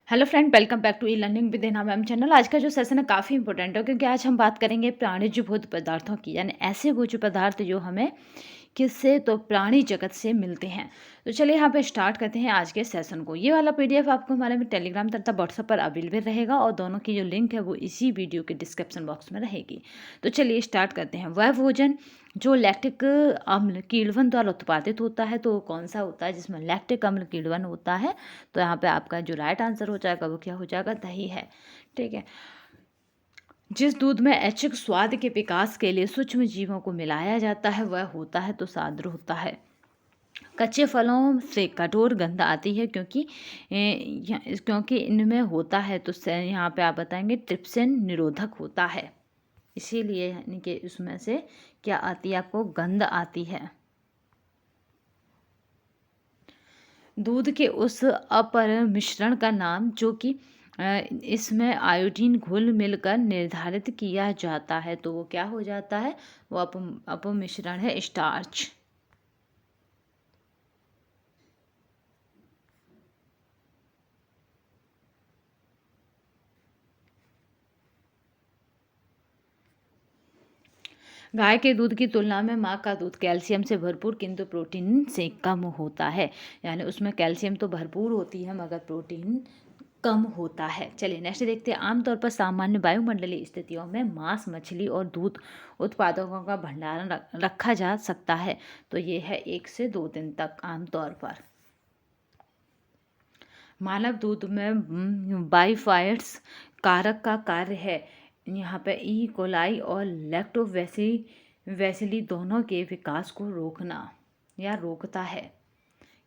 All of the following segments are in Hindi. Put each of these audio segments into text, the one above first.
Hello friend, welcome back to e learning with Ana ma'am channel. आज का जो सेशन है काफ़ी इंपॉर्टेंट है क्योंकि आज हम बात करेंगे प्राणिज भूत पदार्थों की, यानी ऐसे भोज्य पदार्थ जो हमें किससे तो प्राणी जगत से मिलते हैं। तो चलिए यहाँ पे स्टार्ट करते हैं आज के सेशन को। ये वाला पीडीएफ आपको हमारे में टेलीग्राम तथा व्हाट्सएप पर अवेलेबल रहेगा और दोनों की जो लिंक है वो इसी वीडियो के डिस्क्रिप्शन बॉक्स में रहेगी। तो चलिए स्टार्ट करते हैं। वह भोजन जो लैक्टिक अम्ल कीड़वन द्वारा उत्पादित होता है, तो वो कौन सा होता है जिसमें लैक्टिक अम्ल कीड़वन होता है? तो यहाँ पे आपका जो राइट आंसर हो जाएगा वो क्या हो जाएगा? दही है। ठीक है। जिस दूध में ऐच्छिक स्वाद के विकास के लिए सूक्ष्म जीवों को मिलाया जाता है वह होता है तो साद्र होता है। कच्चे फलों से कठोर गंध आती है क्योंकि इनमें होता है तो यहाँ पे आप बताएंगे ट्रिप्सिन निरोधक होता है, इसीलिए यानी कि उसमें से क्या आती है? आपको गंध आती है। दूध के उस अपर मिश्रण का नाम जो कि इसमें आयोडीन घुल मिलकर निर्धारित किया जाता है, तो वो क्या हो जाता है? वो अपमिश्रण है स्टार्च। गाय के दूध की तुलना में माँ का दूध कैल्शियम से भरपूर किंतु प्रोटीन से कम होता है, यानी उसमें कैल्शियम तो भरपूर होती है मगर प्रोटीन कम होता है। चलिए नेक्स्ट देखते हैं। आमतौर पर सामान्य वायुमंडलीय स्थितियों में मांस, मछली और दूध उत्पादकों का भंडारण रखा जा सकता है, तो ये है 1 से 2 दिन तक आमतौर पर। मानव दूध में बाइफाइड्स कारक का कार्य है यहाँ पे ई कोलाई और लैक्टोबैसिली दोनों के विकास को रोकना या रोकता है।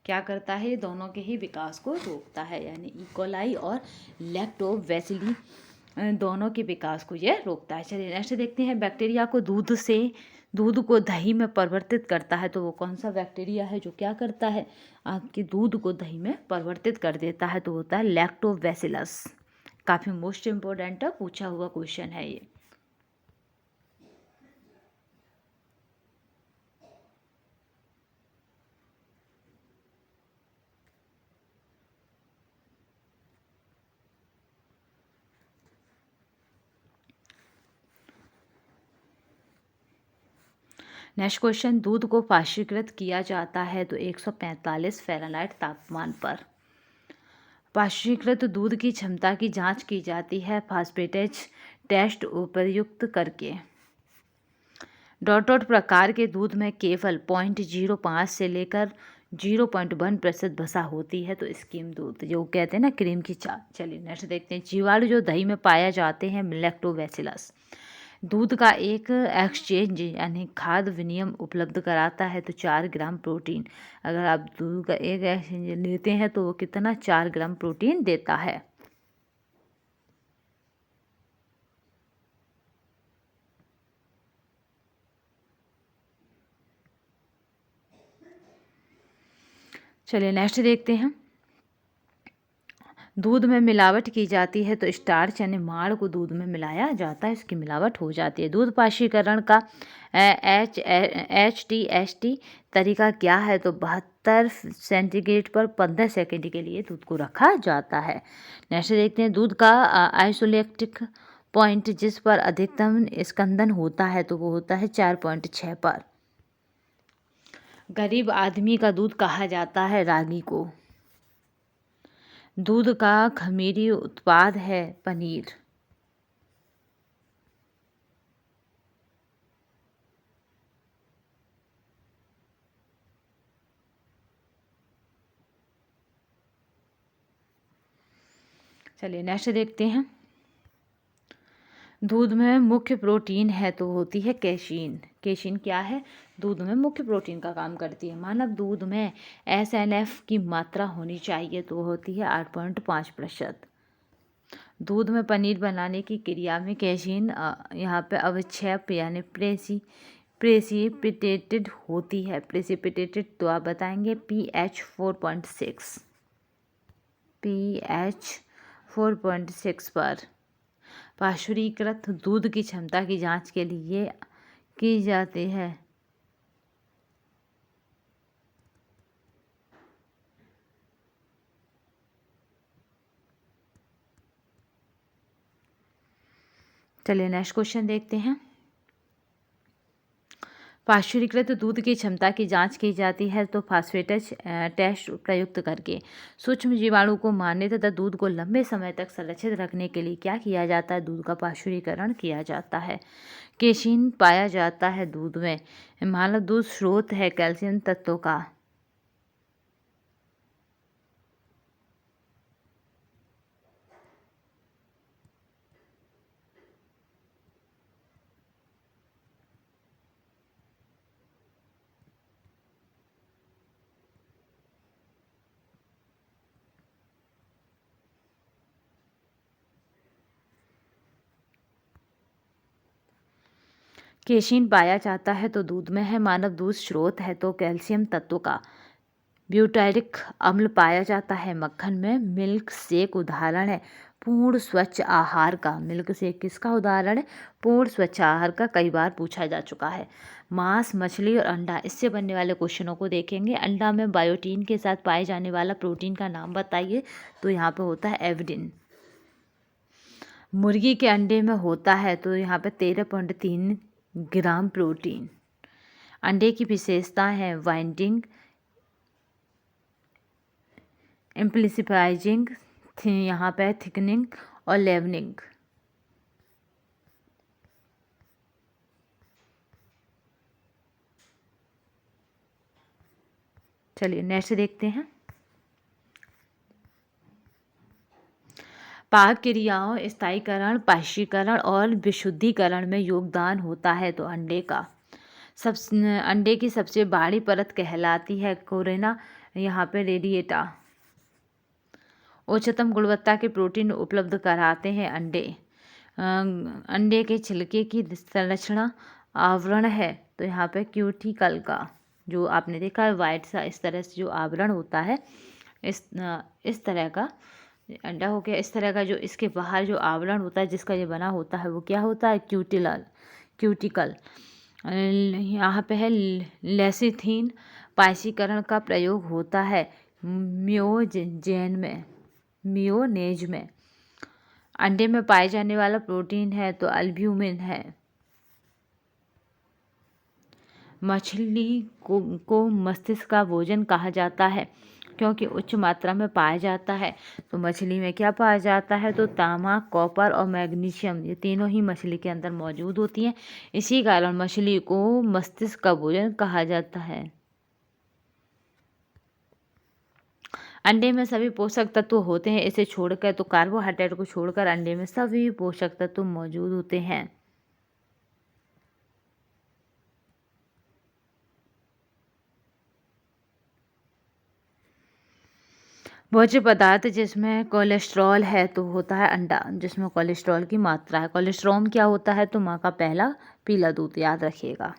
क्या करता है? ये दोनों के ही विकास को रोकता है, यानी ई कोलाई और लैक्टोबैसिली दोनों के विकास को यह रोकता है। चलिए नेक्स्ट देखते हैं। बैक्टीरिया को दूध को दही में परिवर्तित करता है, तो वो कौन सा बैक्टीरिया है जो क्या करता है? आपके दूध को दही में परिवर्तित कर देता है, तो होता है लैक्टोबैसिलस। काफ़ी मोस्ट इम्पोर्टेंट पूछा हुआ क्वेश्चन है ये। Next question. दूध को पाश्चीकृत किया जाता है तो 145 फ़ारेनहाइट तापमान पर। पाश्चीकृत दूध की क्षमता की जांच की जाती है फास्फेटेज टेस्ट उपयुक्त करके। डॉट प्रकार के दूध में केवल 0.05 से लेकर 0.1% वसा होती है, तो स्किम दूध जो कहते हैं ना, क्रीम की चाय। चलिए नेक्स्ट देखते हैं। जीवाणु जो दही में पाया जाते हैं लैक्टोबैसिलस। दूध का एक एक्सचेंज यानी खाद्य विनिमय उपलब्ध कराता है, तो 4 ग्राम प्रोटीन। अगर आप दूध का एक एक्सचेंज लेते हैं तो वो कितना? 4 ग्राम प्रोटीन देता है। चलिए नेक्स्ट देखते हैं। दूध में मिलावट की जाती है तो स्टार्च यानी माड़ को दूध में मिलाया जाता है, इसकी मिलावट हो जाती है। दूध पाशीकरण का HTST तरीका क्या है? तो 72 सेंटीग्रेड पर 15 सेकेंड के लिए दूध को रखा जाता है। नेक्स्ट देखते हैं। दूध का आइसोलेक्टिक पॉइंट जिस पर अधिकतम स्कंदन होता है, तो वो होता है 4.6 पर। गरीब आदमी का दूध कहा जाता है रागी को। दूध का खमीरी उत्पाद है पनीर। चलिए नेक्स्ट देखते हैं। दूध में मुख्य प्रोटीन है तो होती है कैशीन। कैशीन क्या है? दूध में मुख्य प्रोटीन का काम करती है। मानव दूध में SNF की मात्रा होनी चाहिए तो होती है 8.5%। दूध में पनीर बनाने की क्रिया में कैशीन यहाँ पे अवक्षेप यानी प्रेसिपिटेटेड होती है। प्रेसिपिटेटेड तो आप बताएंगे pH 4.6, pH 4.6 पर। पाश्चुरीकृत दूध की क्षमता की जांच के लिए की जाती है। चलिए नेक्स्ट क्वेश्चन देखते हैं। पाश्चुरीकृत दूध की क्षमता की जांच की जाती है तो फास्फेटस टेस्ट प्रयुक्त करके। सूक्ष्म जीवाणु को मारने तथा दूध को लंबे समय तक संरक्षित रखने के लिए क्या किया जाता है? दूध का पाश्चुरीकरण किया जाता है। केसीन पाया जाता है दूध में। मानव दूध स्रोत है कैल्शियम तत्वों का। केसीन पाया जाता है तो दूध में है। मानव दूध स्रोत है तो कैल्शियम तत्व का। ब्यूटारिक अम्ल पाया जाता है मक्खन में। मिल्क शेक उदाहरण है पूर्ण स्वच्छ आहार का। मिल्क शेक किसका उदाहरण है? पूर्ण स्वच्छ आहार का। कई बार पूछा जा चुका है। मांस, मछली और अंडा, इससे बनने वाले क्वेश्चनों को देखेंगे। अंडा में बायोटीन के साथ पाए जाने वाला प्रोटीन का नाम बताइए। तो यहाँ पे होता है एविडिन। मुर्गी के अंडे में होता है तो यहाँ पे 13.3 ग्राम प्रोटीन। अंडे की विशेषता है वाइंडिंग, एम्प्लीफाइजिंग, यहाँ पे थिकनिंग और लेवनिंग। चलिए नेक्स्ट देखते हैं। पाक क्रियाओं, स्थायीकरण, पाश्चुरीकरण और विशुद्धिकरण में योगदान होता है तो अंडे का। अंडे की सबसे बाहरी परत कहलाती है कोरेना, यहाँ पे रेडिएटा। उच्चतम गुणवत्ता के प्रोटीन उपलब्ध कराते हैं अंडे। अंडे के छिलके की संरचना आवरण है तो यहाँ पे क्यूटिकल का, जो आपने देखा है वाइट सा इस तरह से जो आवरण होता है, इस तरह का अंडा हो गया। इस तरह का जो इसके बाहर जो आवरण होता है जिसका ये बना होता है वो क्या होता है? क्यूटिकल। यहाँ पे है लेसिथिन। पाश्चुरीकरण का प्रयोग होता है मियोनेज में। अंडे में पाए जाने वाला प्रोटीन है तो अल्ब्यूमिन है। मछली को मस्तिष्क का भोजन कहा जाता है क्योंकि उच्च मात्रा में पाया जाता है। तो मछली में क्या पाया जाता है? तो तांबा, कॉपर और मैग्नीशियम, ये तीनों ही मछली के अंदर मौजूद होती हैं। इसी कारण मछली को मस्तिष्क का भोजन कहा जाता है। अंडे में सभी पोषक तत्व होते हैं इसे छोड़कर, तो कार्बोहाइड्रेट को छोड़कर अंडे में सभी पोषक तत्व मौजूद होते हैं। भोज्य पदार्थ जिसमें कोलेस्ट्रॉल है तो होता है अंडा, जिसमें कोलेस्ट्रॉल की मात्रा है। कोलेस्ट्रॉल क्या होता है? तो माँ का पहला पीला दूध, याद रखिएगा।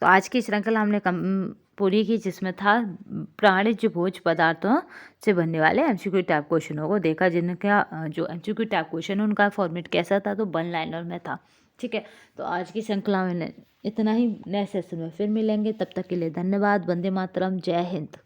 तो आज की श्रृंखला हमने पूरी की जिसमें था प्राणिज भोज्य पदार्थों से बनने वाले एमसीक्यू टाइप क्वेश्चनों को देखा, जिनका जो एमसीक्यू टाइप क्वेश्चन उनका फॉर्मेट कैसा था? तो 1 लाइनर में था। ठीक है, तो आज की श्रृंखला में इतना ही। नेक्स्ट सेशन में फिर मिलेंगे, तब तक के लिए धन्यवाद। वंदे मातरम, जय हिंद।